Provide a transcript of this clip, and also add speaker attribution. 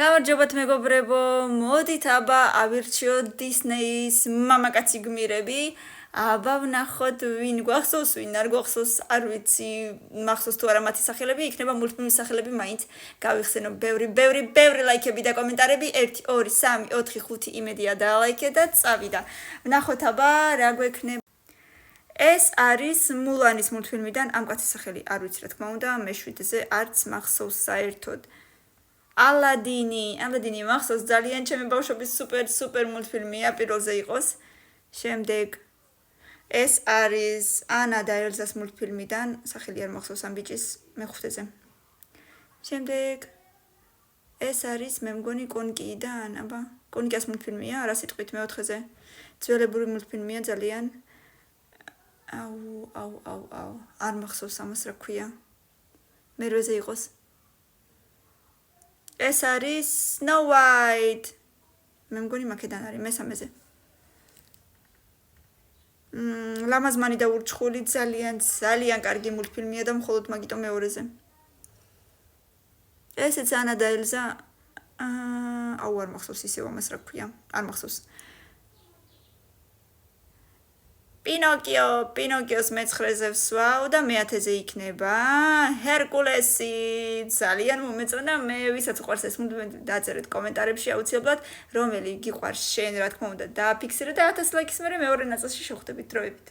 Speaker 1: გამარჯობათ მეგობრებო, მოდით აბა ავირჩიოთ დისნეის მამაკაცი გმირები. აბა ვნახოთ ვინ გვახსოვს, ვინ არ გვახსოვს, არ ვიცი, მახსოვს თუ არა მათი სახელები, იქნება მულტფილმის სახელები მაინც გავიხსენო. ბევრი ლაიქები და კომენტარები. 1 2 3 4 5 იმედია დაალაიქე და წავიდა. ვნახოთ აბა რა გვექნება. ეს არის მულანის მულტფილმიდან, ამ კაცის სახელი არ ვიცი რა თქმა უნდა, მე-7-ზე არც მახსოვს საერთოდ. ალადინი მახსოვს ძალიან ჩემი ბავშვობის სუპერ მულტფილმია, პირველზე იყოს. შემდეგ ეს არის ანა და ელზას მულტფილმიდან, სახელი არ მახსოვს ამ ბიჭის, მე-5-ზე. შემდეგ ეს არის მე მგონი კონკიიდან, აბა, კონკიას მულტფილმია, არა სიტყვით მე-4-ზე. ძველებური მულტფილმია ძალიან. აუ, არ მახსოვს ამას რა ქვია. მე-8-ზე იყოს. ეს არის Snow White. მე მგონი მაკედან არის მე-3-ზე. ლამაზმანი და ურჩხული ძალიან კარგი მულტფილმია და მხოლოდ მაგიტომ მე-2-ზე. ესეც ანა და ელზა. აუ არ მახსოვს ისევ ამას რა ქვია. არ მახსოვს. პინოკიოს მე-9-ზე ვსვავ და მე-10-ზე იქნება ჰერკულესი. ძალიან მომეწონა, მე ვისაც უყვარს ეს მულტფილმი, დაწერეთ კომენტარებში აუცილებლად, რომელი გიყვარს შენ, რა თქმა უნდა, დააფიქსირე და 1000 ლაიქის მერე მეორე ნაწილში შევხვდებით დროებით.